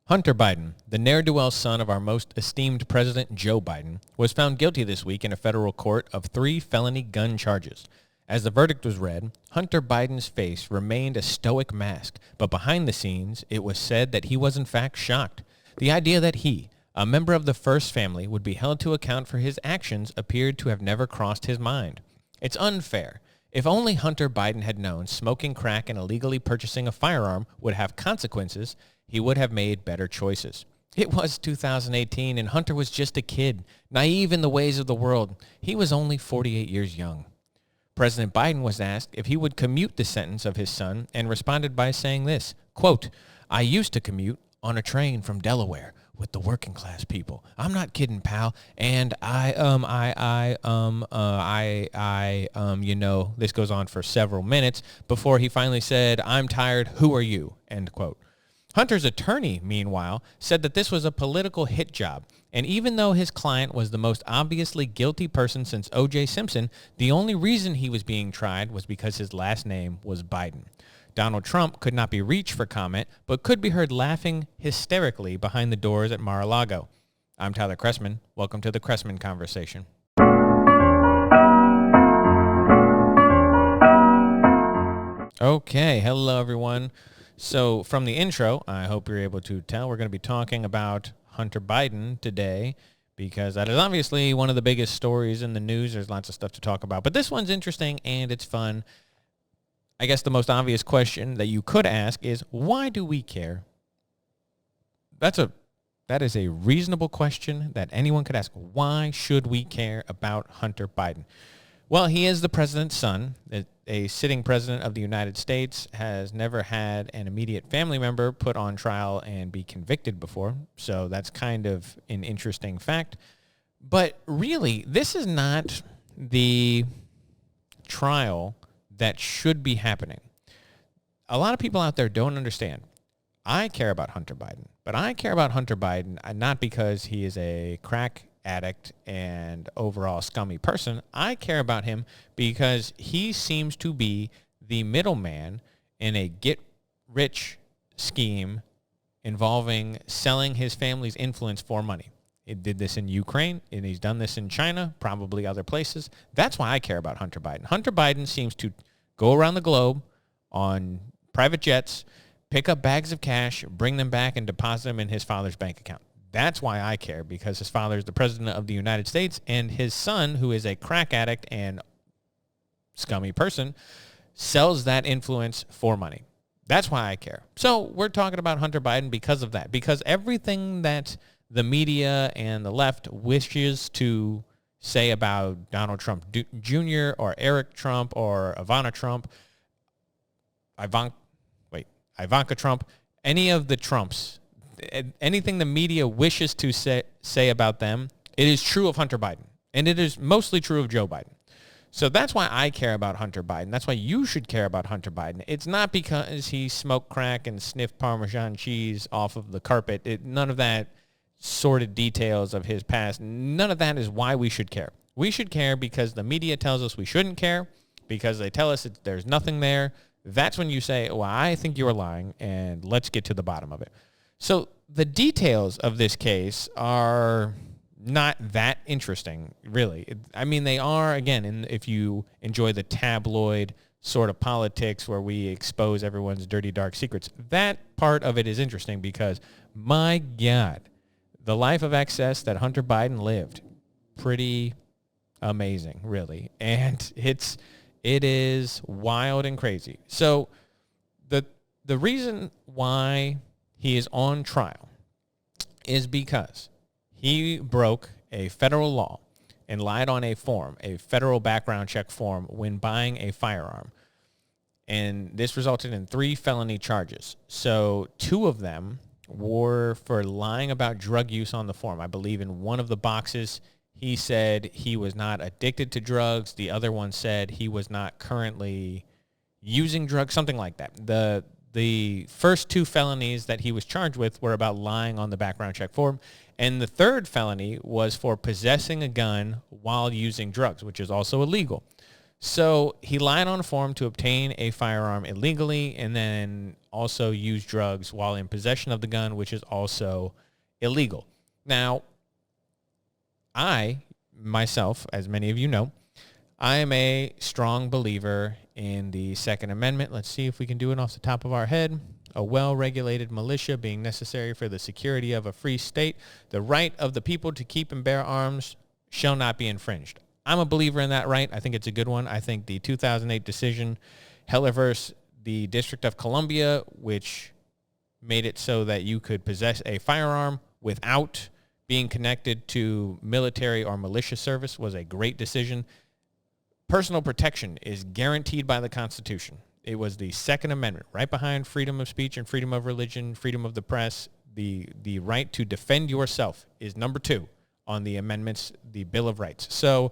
Hunter Biden, the ne'er-do-well son of our most esteemed President Joe Biden, was found guilty this week in a federal court of 3 felony gun charges. As the verdict was read, Hunter Biden's face remained a stoic mask, but behind the scenes, it was said that he was in fact shocked. The idea that he, a member of the first family, would be held to account for his actions appeared to have never crossed his mind. It's unfair. If only Hunter Biden had known smoking crack and illegally purchasing a firearm would have consequences, he would have made better choices. It was 2018 and Hunter was just a kid, naive in the ways of the world. He was only 48 years young. President Biden was asked if he would commute the sentence of his son and responded by saying this, quote, "I used to commute on a train from Delaware with the working class people. I'm not kidding, pal. And this goes on for several minutes before he finally said, 'I'm tired. Who are you?' End quote. Hunter's attorney, meanwhile, said that this was a political hit job, and even though his client was the most obviously guilty person since O.J. Simpson, the only reason he was being tried was because his last name was Biden. Donald Trump could not be reached for comment, but could be heard laughing hysterically behind the doors at Mar-a-Lago. I'm Tyler Chrestman. Welcome to the Chrestman Conversation. Okay, hello everyone. So from the intro, I hope you're able to tell we're going to be talking about Hunter Biden today because that is obviously one of the biggest stories in the news. There's lots of stuff to talk about, but this one's interesting and it's fun. I guess the most obvious question that you could ask is, why do we care? That is a reasonable question that anyone could ask. Why should we care about Hunter Biden? Well, he is the president's son. A sitting president of the United States has never had an immediate family member put on trial and be convicted before. So that's kind of an interesting fact. But really, this is not the trial that should be happening. A lot of people out there don't understand. I care about Hunter Biden, but I care about Hunter Biden not because he is a crack addict and overall scummy person. I care about him because he seems to be the middleman in a get-rich scheme involving selling his family's influence for money. He did this in Ukraine, and he's done this in China, probably other places. That's why I care about Hunter Biden. Hunter Biden seems to go around the globe on private jets, pick up bags of cash, bring them back, and deposit them in his father's bank account. That's why I care, because his father is the president of the United States, and his son, who is a crack addict and scummy person, sells that influence for money. That's why I care. So we're talking about Hunter Biden because of that, because everything that the media and the left wishes to say about Donald Trump Jr. or Eric Trump or Ivanka Trump, any of the Trumps, anything the media wishes to say about them, it is true of Hunter Biden. And it is mostly true of Joe Biden. So that's why I care about Hunter Biden. That's why you should care about Hunter Biden. It's not because he smoked crack and sniffed Parmesan cheese off of the carpet. None of that sordid details of his past. None of that is why we should care. We should care because the media tells us we shouldn't care, because they tell us there's nothing there. That's when you say, well, I think you're lying, and let's get to the bottom of it. So the details of this case are not that interesting, really. I mean, they are, again, if you enjoy the tabloid sort of politics where we expose everyone's dirty, dark secrets, that part of it is interesting because, my God, the life of excess that Hunter Biden lived, pretty amazing, really. And it is wild and crazy. So the reason why he is on trial is because he broke a federal law and lied on a form, a federal background check form, when buying a firearm. And this resulted in 3 felony charges. So 2 of them were for lying about drug use on the form. I believe in one of the boxes, he said he was not addicted to drugs. The other one said he was not currently using drugs, something like that. The first 2 felonies that he was charged with were about lying on the background check form. And the third felony was for possessing a gun while using drugs, which is also illegal. So he lied on a form to obtain a firearm illegally and then also used drugs while in possession of the gun, which is also illegal. Now, I, myself, as many of you know, I am a strong believer in the Second Amendment. Let's see if we can do it off the top of our head. A well-regulated militia being necessary for the security of a free state. The right of the people to keep and bear arms shall not be infringed. I'm a believer in that right. I think it's a good one. I think the 2008 decision, Heller versus the District of Columbia, which made it so that you could possess a firearm without being connected to military or militia service, was a great decision. Personal protection is guaranteed by the Constitution. It was the Second Amendment, right behind freedom of speech and freedom of religion, freedom of the press. The right to defend yourself is number 2 on the amendments, the Bill of Rights. So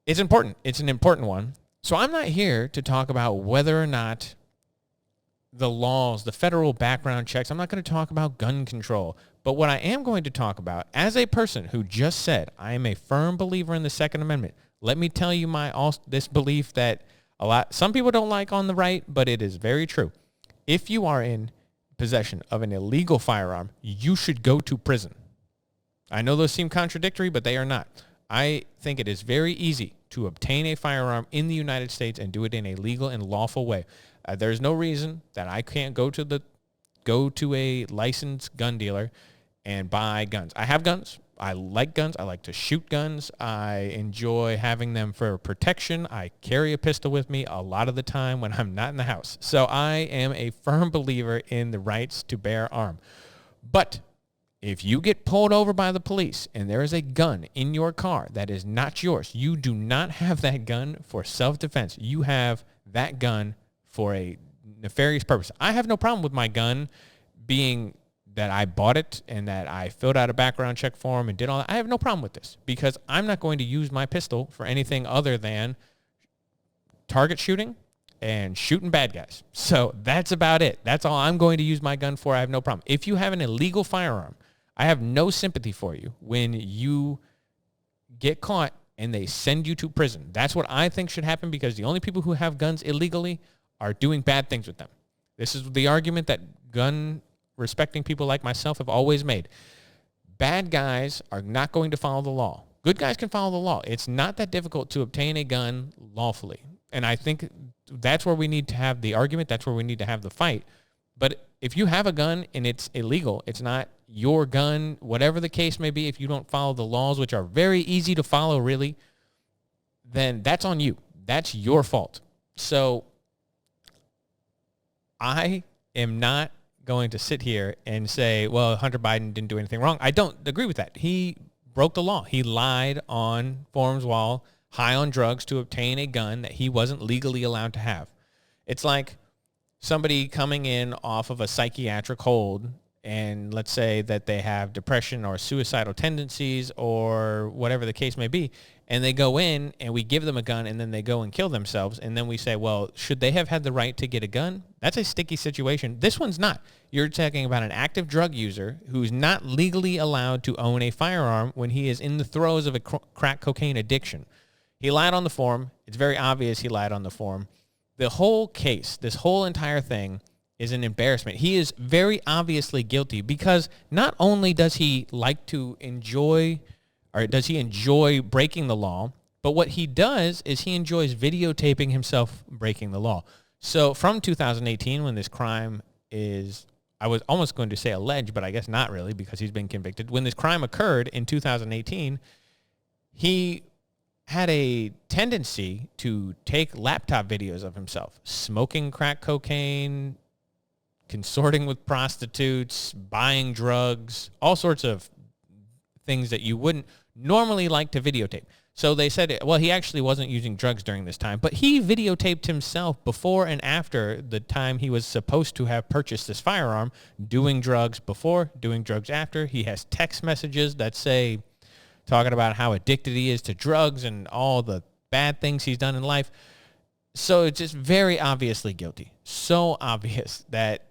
it's important. It's an important one. So I'm not here to talk about whether or not the laws, the federal background checks, I'm not going to talk about gun control. But what I am going to talk about, as a person who just said, I am a firm believer in the Second Amendment, let me tell you this belief that some people don't like on the right, but it is very true. If you are in possession of an illegal firearm, you should go to prison. I know those seem contradictory, but they are not. I think it is very easy to obtain a firearm in the United States and do it in a legal and lawful way. There's no reason that I can't go to a licensed gun dealer and buy guns. I have guns. I like guns. I like to shoot guns. I enjoy having them for protection. I carry a pistol with me a lot of the time when I'm not in the house. So I am a firm believer in the rights to bear arms. But if you get pulled over by the police and there is a gun in your car that is not yours, you do not have that gun for self-defense. You have that gun for a nefarious purpose. I have no problem with my gun being that I bought it and that I filled out a background check form and did all that. I have no problem with this because I'm not going to use my pistol for anything other than target shooting and shooting bad guys. So that's about it. That's all I'm going to use my gun for. I have no problem. If you have an illegal firearm, I have no sympathy for you when you get caught and they send you to prison. That's what I think should happen because the only people who have guns illegally are doing bad things with them. This is the argument that gun-respecting people like myself have always made. Bad guys are not going to follow the law. Good guys can follow the law. It's not that difficult to obtain a gun lawfully. And I think that's where we need to have the argument. That's where we need to have the fight. But if you have a gun and it's illegal, it's not your gun, whatever the case may be, if you don't follow the laws, which are very easy to follow, really, then that's on you. That's your fault. So I am not going to sit here and say, well, Hunter Biden didn't do anything wrong. I don't agree with that. He broke the law. He lied on forms while high on drugs to obtain a gun that he wasn't legally allowed to have. It's like somebody coming in off of a psychiatric hold and let's say that they have depression or suicidal tendencies or whatever the case may be, and they go in and we give them a gun and then they go and kill themselves, and then we say, well, should they have had the right to get a gun? That's a sticky situation. This one's not. You're talking about an active drug user who's not legally allowed to own a firearm when he is in the throes of a crack cocaine addiction. He lied on the form. It's very obvious he lied on the form. The whole case, this whole entire thing, is an embarrassment. He is very obviously guilty because not only does he like to enjoy, or does he enjoy breaking the law, but what he does is he enjoys videotaping himself breaking the law. So from 2018, when this crime is, I was almost going to say alleged, but I guess not really because he's been convicted. When this crime occurred in 2018, he had a tendency to take laptop videos of himself smoking crack cocaine, consorting with prostitutes, buying drugs, all sorts of things that you wouldn't normally like to videotape. So they said, well, he actually wasn't using drugs during this time, but he videotaped himself before and after the time he was supposed to have purchased this firearm, doing drugs before, doing drugs after. He has text messages that say, talking about how addicted he is to drugs and all the bad things he's done in life. So it's just very obviously guilty. So obvious that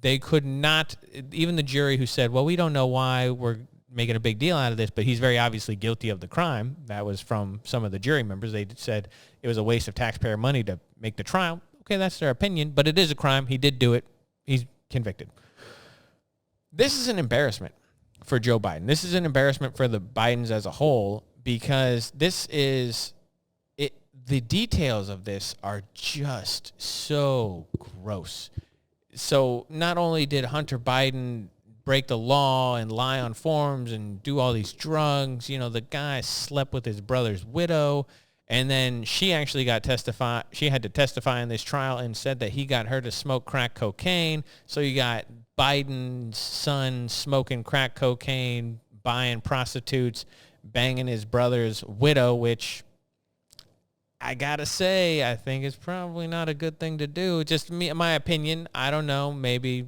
they could not, even the jury who said, well, we don't know why making a big deal out of this, but he's very obviously guilty of the crime. That was from some of the jury members. They said it was a waste of taxpayer money to make the trial. Okay, that's their opinion, but it is a crime. He did do it. He's convicted. This is an embarrassment for Joe Biden. This is an embarrassment for the Bidens as a whole, because this is it. The details of this are just so gross. So not only did Hunter Biden break the law and lie on forms and do all these drugs, the guy slept with his brother's widow, and then she actually had to testify in this trial and said that he got her to smoke crack cocaine. So you got Biden's son smoking crack cocaine, buying prostitutes, banging his brother's widow, which I gotta say, I think it's probably not a good thing to do. Just me, my opinion. I don't know. Maybe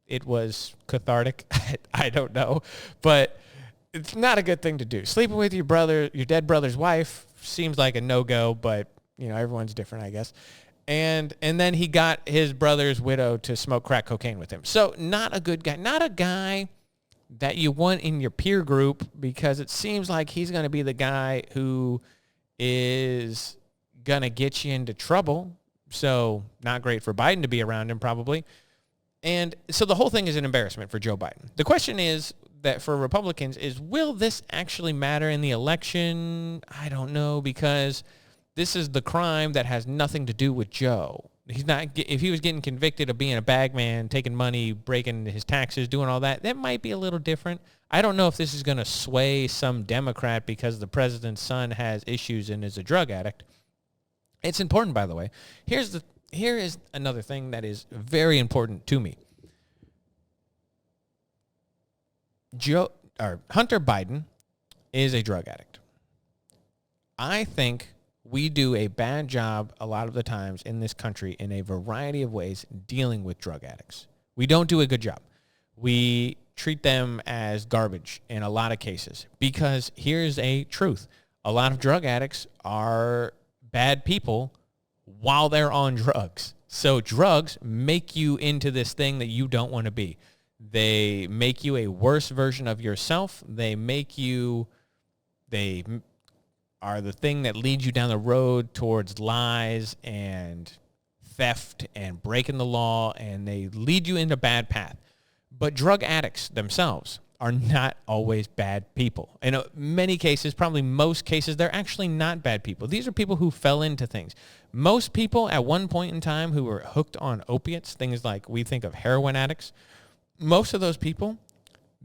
it was cathartic. I don't know. But it's not a good thing to do. Sleeping with your dead brother's wife seems like a no-go, but, everyone's different, I guess. And then he got his brother's widow to smoke crack cocaine with him. So not a good guy. Not a guy that you want in your peer group, because it seems like he's going to be the guy who is going to get you into trouble. So not great for Biden to be around him, probably. And so the whole thing is an embarrassment for Joe Biden. The question is that for Republicans is, will this actually matter in the election? I don't know, because this is the crime that has nothing to do with Joe. He's not. If he was getting convicted of being a bag man, taking money, breaking his taxes, doing all that, that might be a little different. I don't know if this is going to sway some Democrat because the president's son has issues and is a drug addict. It's important, by the way. Here is another thing that is very important to me. Hunter Biden is a drug addict. I think we do a bad job a lot of the times in this country in a variety of ways dealing with drug addicts. We don't do a good job. We treat them as garbage in a lot of cases, because here's a truth. A lot of drug addicts are bad people while they're on drugs. So drugs make you into this thing that you don't want to be. They make you a worse version of yourself. They are the thing that leads you down the road towards lies and theft and breaking the law, and they lead you into a bad path. But drug addicts themselves are not always bad people. In many cases, probably most cases, they're actually not bad people. These are people who fell into things. Most people at one point in time who were hooked on opiates, things like we think of heroin addicts, most of those people,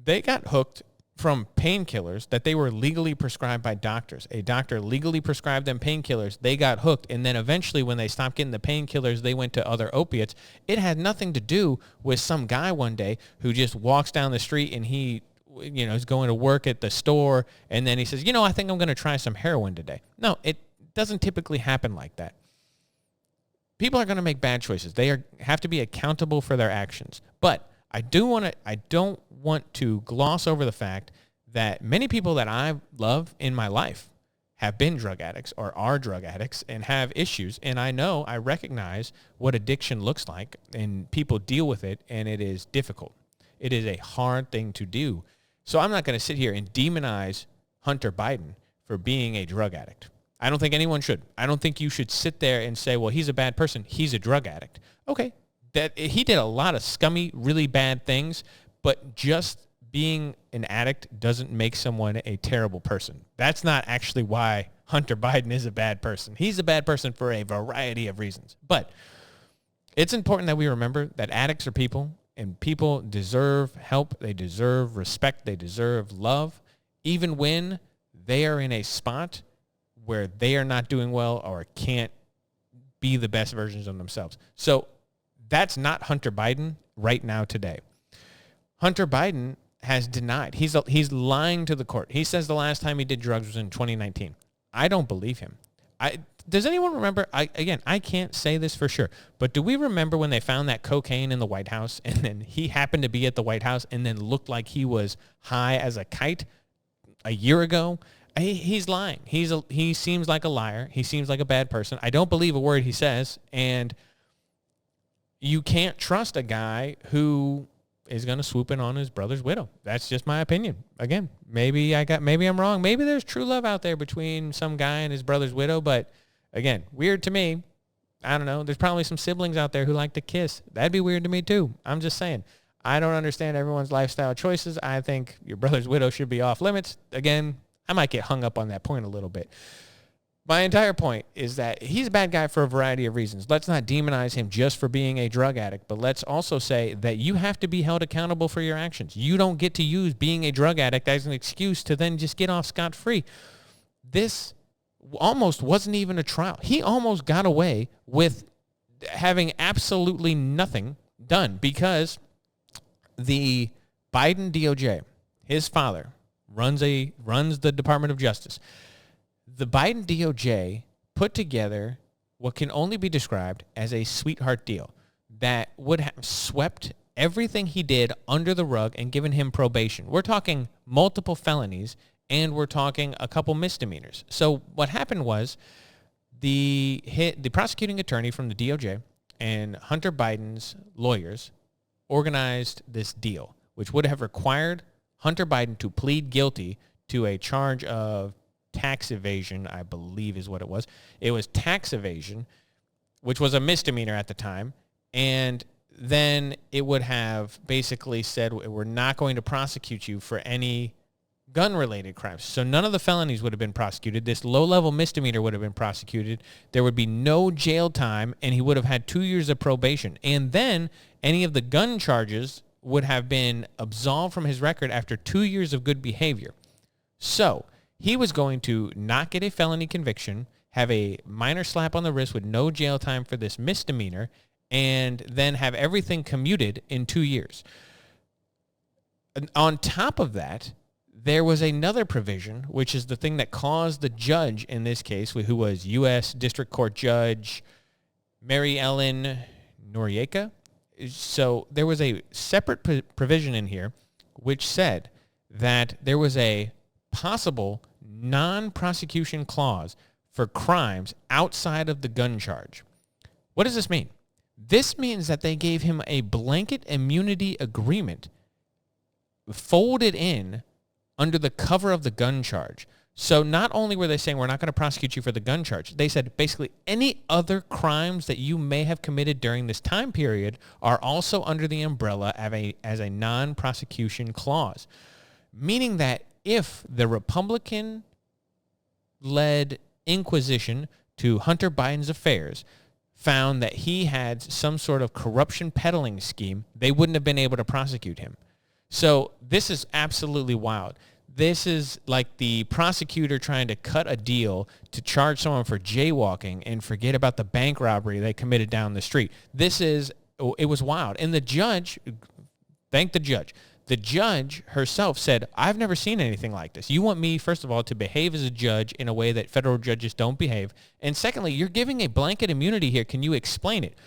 they got hooked from painkillers that they were legally prescribed by doctors. A doctor legally prescribed them painkillers. They got hooked. And then eventually when they stopped getting the painkillers, they went to other opiates. It had nothing to do with some guy one day who just walks down the street and he, is going to work at the store. And then he says, I think I'm going to try some heroin today. No, it doesn't typically happen like that. People are going to make bad choices. They have to be accountable for their actions. But I don't want to gloss over the fact that many people that I love in my life have been drug addicts or are drug addicts and have issues. And I recognize what addiction looks like, and people deal with it, and it is difficult. It is a hard thing to do. So I'm not going to sit here and demonize Hunter Biden for being a drug addict. I don't think anyone should. I don't think you should sit there and say, well, he's a bad person. He's a drug addict. Okay. That he did a lot of scummy, really bad things, but just being an addict doesn't make someone a terrible person. That's not actually why Hunter Biden is a bad person. He's a bad person for a variety of reasons. But it's important that we remember that addicts are people, and people deserve help. They deserve respect. They deserve love, even when they are in a spot where they are not doing well or can't be the best versions of themselves. So that's not Hunter Biden right now today. Hunter Biden has denied. He's lying to the court. He says the last time he did drugs was in 2019. I don't believe him. Does anyone remember? I can't say this for sure, but do we remember when they found that cocaine in the White House, and then he happened to be at the White House and then looked like he was high as a kite a year ago? He's lying. He seems like a liar. He seems like a bad person. I don't believe a word he says, and you can't trust a guy who is going to swoop in on his brother's widow. That's just my opinion. Again, maybe I'm wrong. Maybe there's true love out there between some guy and his brother's widow, but again, weird to me. I don't know. There's probably some siblings out there who like to kiss. That'd be weird to me too. I'm just saying. I don't understand everyone's lifestyle choices. I think your brother's widow should be off limits. Again, I might get hung up on that point a little bit. My entire point is that he's a bad guy for a variety of reasons. Let's not demonize him just for being a drug addict, but let's also say that you have to be held accountable for your actions. You don't get to use being a drug addict as an excuse to then just get off scot-free. This almost wasn't even a trial. He almost got away with having absolutely nothing done because the Biden DOJ, his father, runs the Department of Justice. The Biden DOJ put together what can only be described as a sweetheart deal that would have swept everything he did under the rug and given him probation. We're talking multiple felonies, and we're talking a couple misdemeanors. So what happened was the prosecuting attorney from the DOJ and Hunter Biden's lawyers organized this deal, which would have required Hunter Biden to plead guilty to a charge of tax evasion, I believe is what it was. It was tax evasion, which was a misdemeanor at the time. And then it would have basically said, we're not going to prosecute you for any gun-related crimes. So none of the felonies would have been prosecuted. This low-level misdemeanor would have been prosecuted. There would be no jail time, and he would have had 2 years of probation. And then any of the gun charges would have been absolved from his record after 2 years of good behavior. So he was going to not get a felony conviction, have a minor slap on the wrist with no jail time for this misdemeanor, and then have everything commuted in 2 years. And on top of that, there was another provision, which is the thing that caused the judge in this case, who was U.S. District Court Judge Mary Ellen Noriega. So there was a separate provision in here which said that there was a possible non-prosecution clause for crimes outside of the gun charge. What does this mean? This means that they gave him a blanket immunity agreement folded in under the cover of the gun charge. So not only were they saying we're not going to prosecute you for the gun charge, they said basically any other crimes that you may have committed during this time period are also under the umbrella as a non-prosecution clause. Meaning that if the Republican-led inquisition to Hunter Biden's affairs found that he had some sort of corruption peddling scheme, they wouldn't have been able to prosecute him. So this is absolutely wild. This is like the prosecutor trying to cut a deal to charge someone for jaywalking and forget about the bank robbery they committed down the street. It was wild. And the judge, thank the judge. The judge herself said, I've never seen anything like this. You want me, first of all, to behave as a judge in a way that federal judges don't behave. And secondly, you're giving a blanket immunity here. Can you explain it?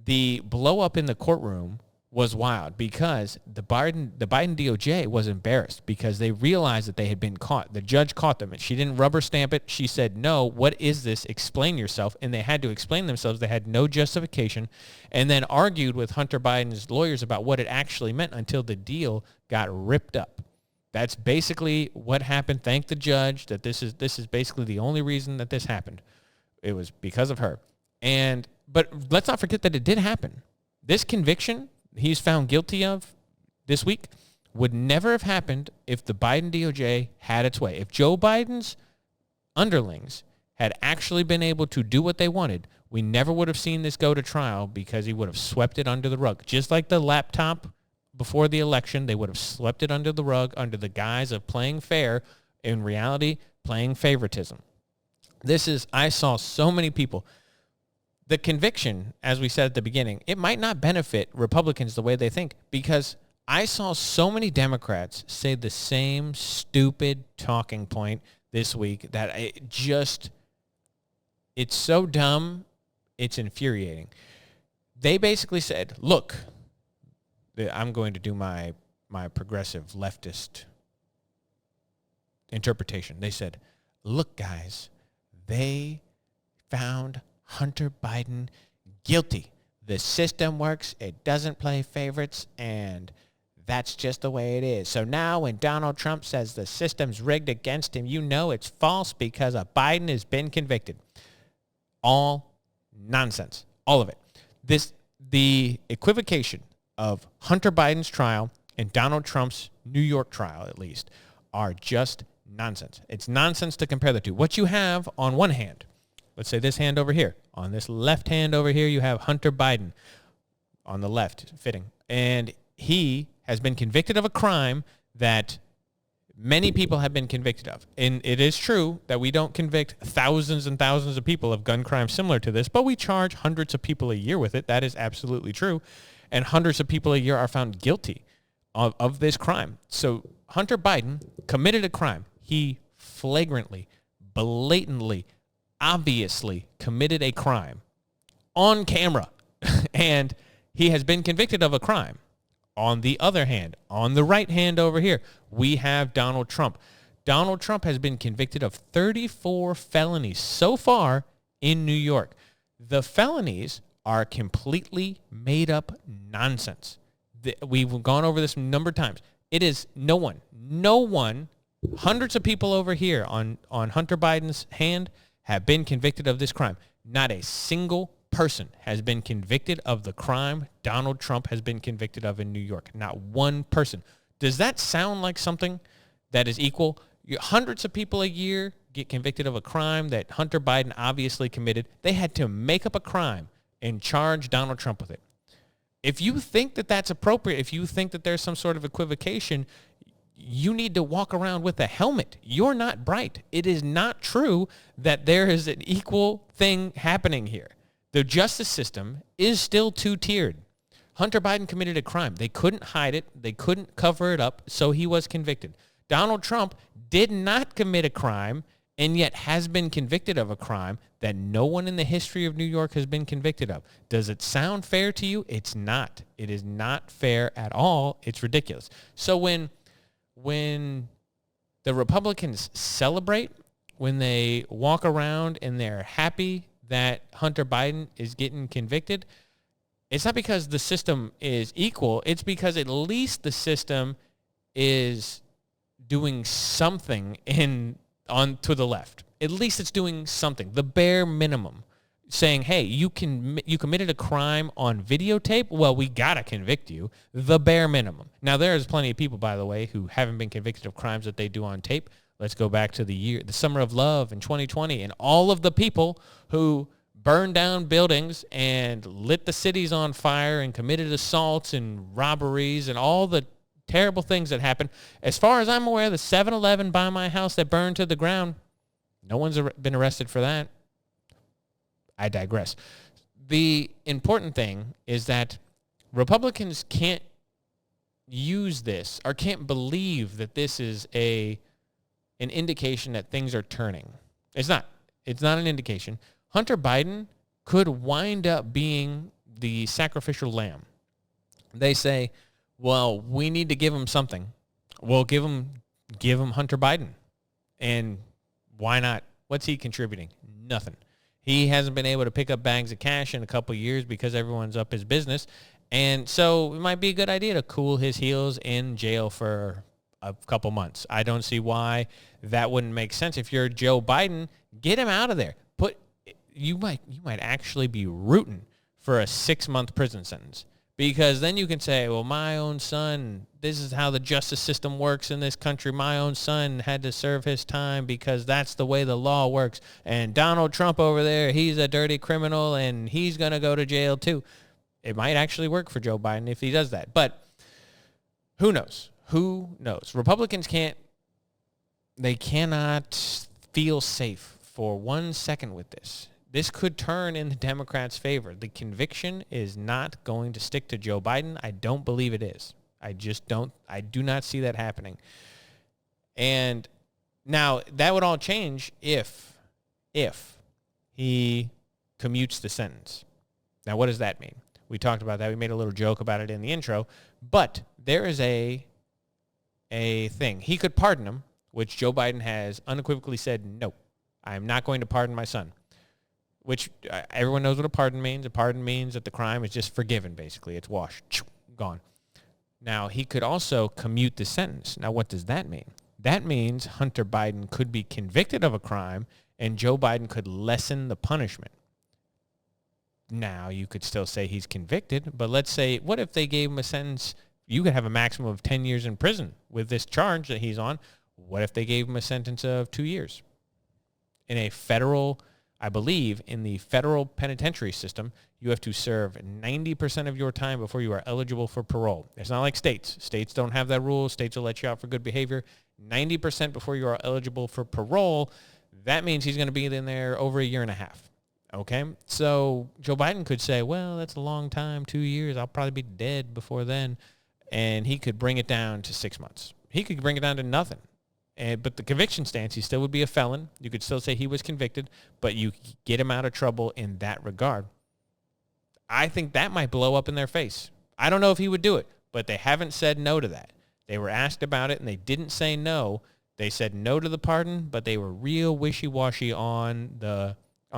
The blow up in the courtroom was wild because the Biden DOJ was embarrassed because they realized that they had been caught. The judge caught them, and she didn't rubber stamp it. She said, no, what is this? Explain yourself. And they had to explain themselves. They had no justification, and then argued with Hunter Biden's lawyers about what it actually meant until the deal got ripped up. That's basically what happened. Thank the judge that this is basically the only reason that this happened. It was because of her. But let's not forget that it did happen. This conviction he's found guilty of this week would never have happened if the Biden DOJ had its way. If Joe Biden's underlings had actually been able to do what they wanted, we never would have seen this go to trial because he would have swept it under the rug. Just like the laptop before the election, they would have swept it under the rug under the guise of playing fair, in reality, playing favoritism. I saw so many people. The conviction, as we said at the beginning, it might not benefit Republicans the way they think because I saw so many Democrats say the same stupid talking point this week that it's so dumb, it's infuriating. They basically said, look, I'm going to do my progressive leftist interpretation. They said, look, guys, they found Hunter Biden guilty. The system works. It doesn't play favorites, and That's just the way it is. So now when Donald Trump says the system's rigged against him, you know it's false because Biden has been convicted. All nonsense. All of it. The equivocation of Hunter Biden's trial and Donald Trump's New York trial, at least, are just nonsense. It's nonsense to compare the two. What you have on one hand, let's say this hand over here. On this left hand over here, you have Hunter Biden on the left, fitting. And he has been convicted of a crime that many people have been convicted of. And it is true that we don't convict thousands and thousands of people of gun crimes similar to this, but we charge hundreds of people a year with it. That is absolutely true. And hundreds of people a year are found guilty of this crime. So Hunter Biden committed a crime. He flagrantly, blatantly, obviously committed a crime on camera. And he has been convicted of a crime. On the other hand, on the right hand over here, we have Donald Trump. Donald Trump has been convicted of 34 felonies so far in New York. The felonies are completely made up nonsense. We've gone over this a number of times. It is no one, hundreds of people over here on Hunter Biden's hand have been convicted of this crime. Not a single person has been convicted of the crime Donald Trump has been convicted of in New York. Not one person. Does that sound like something that is equal? Hundreds of people a year get convicted of a crime that Hunter Biden obviously committed. They had to make up a crime and charge Donald Trump with it. If you think that that's appropriate, if you think that there's some sort of equivocation, you need to walk around with a helmet. You're not bright. It is not true that there is an equal thing happening here. The justice system is still two-tiered. Hunter Biden committed a crime. They couldn't hide it. They couldn't cover it up, so he was convicted. Donald Trump did not commit a crime and yet has been convicted of a crime that no one in the history of New York has been convicted of. Does it sound fair to you? It's not. It is not fair at all. It's ridiculous. So when the Republicans celebrate, when they walk around and they're happy that Hunter Biden is getting convicted, it's not because the system is equal. It's because at least the system is doing something to the left. At least it's doing something, the bare minimum, saying, hey, you committed a crime on videotape. Well, we got to convict you, the bare minimum. Now, there's plenty of people, by the way, who haven't been convicted of crimes that they do on tape. Let's go back to the summer of love in 2020 and all of the people who burned down buildings and lit the cities on fire and committed assaults and robberies and all the terrible things that happened. As far as I'm aware, the 7-Eleven by my house that burned to the ground, no one's been arrested for that. I digress. The important thing is that Republicans can't use this or can't believe that this is an indication that things are turning. It's not. It's not an indication. Hunter Biden could wind up being the sacrificial lamb. They say, well, we need to give him something. Well, give him Hunter Biden. And why not? What's he contributing? Nothing. He hasn't been able to pick up bags of cash in a couple of years because everyone's up his business. And so it might be a good idea to cool his heels in jail for a couple months. I don't see why that wouldn't make sense. If you're Joe Biden, get him out of there. You might actually be rooting for a 6-month prison sentence, because then you can say, well, my own son, this is how the justice system works in this country. My own son had to serve his time because that's the way the law works. And Donald Trump over there, he's a dirty criminal and he's going to go to jail too. It might actually work for Joe Biden if he does that. But who knows? Who knows? Republicans cannot feel safe for 1 second with this. This could turn in the Democrats' favor. The conviction is not going to stick to Joe Biden. I don't believe it is. I do not see that happening. And now that would all change if he commutes the sentence. Now, what does that mean? We talked about that. We made a little joke about it in the intro. But there is a thing. He could pardon him, which Joe Biden has unequivocally said, no, I am not going to pardon my son. Which everyone knows what a pardon means. A pardon means that the crime is just forgiven, basically. It's washed, gone. Now, he could also commute the sentence. Now, what does that mean? That means Hunter Biden could be convicted of a crime and Joe Biden could lessen the punishment. Now, you could still say he's convicted, but let's say, what if they gave him a sentence? You could have a maximum of 10 years in prison with this charge that he's on. What if they gave him a sentence of 2 years? In a federal, I believe, in the federal penitentiary system, you have to serve 90% of your time before you are eligible for parole. It's not like states. States don't have that rule. States will let you out for good behavior. 90% before you are eligible for parole. That means he's going to be in there over a year and a half. Okay? So Joe Biden could say, well, that's a long time, 2 years. I'll probably be dead before then. And he could bring it down to 6 months. He could bring it down to nothing. But the conviction stance, he still would be a felon. You could still say he was convicted, but you get him out of trouble in that regard. I think that might blow up in their face. I don't know if he would do it, but they haven't said no to that. They were asked about it, and they didn't say no. They said no to the pardon, but they were real wishy-washy on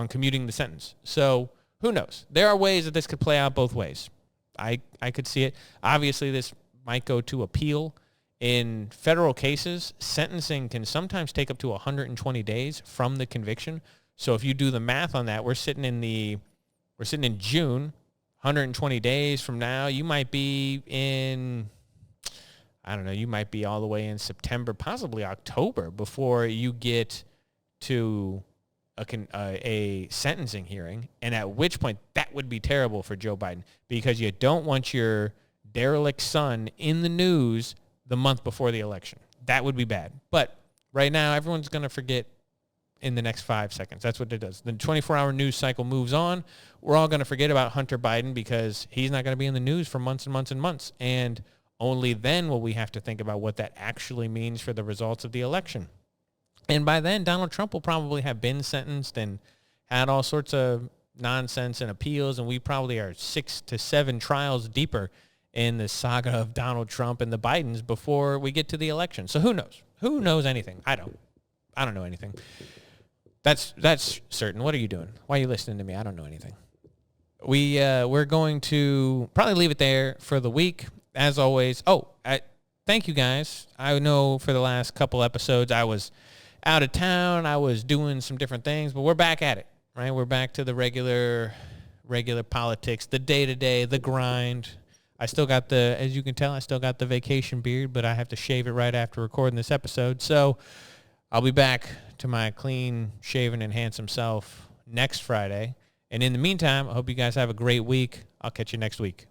commuting the sentence. So who knows? There are ways that this could play out both ways. I could see it. Obviously, this might go to appeal. In federal cases, sentencing can sometimes take up to 120 days from the conviction. So if you do the math on that, we're sitting in June, 120 days from now. You might be in, I don't know, you might be all the way in September, possibly October, before you get to a sentencing hearing, and at which point that would be terrible for Joe Biden because you don't want your derelict son in the news the month before the election. That would be bad. But right now, everyone's going to forget in the next 5 seconds. That's what it does. The 24-hour news cycle moves on. We're all going to forget about Hunter Biden because he's not going to be in the news for months and months and months. And only then will we have to think about what that actually means for the results of the election. And by then, Donald Trump will probably have been sentenced and had all sorts of nonsense and appeals, and we probably are 6 to 7 trials deeper in the saga of Donald Trump and the Bidens before we get to the election. So who knows? Who knows anything? I don't know anything. That's certain. What are you doing? Why are you listening to me? I don't know anything. We're going to probably leave it there for the week. As always, thank you guys. I know for the last couple episodes I was out of town. I was doing some different things, but we're back at it, right? We're back to the regular politics, the day-to-day, the grind. I still got as you can tell, I still got the vacation beard, but I have to shave it right after recording this episode. So I'll be back to my clean, shaven, and handsome self next Friday. And in the meantime, I hope you guys have a great week. I'll catch you next week.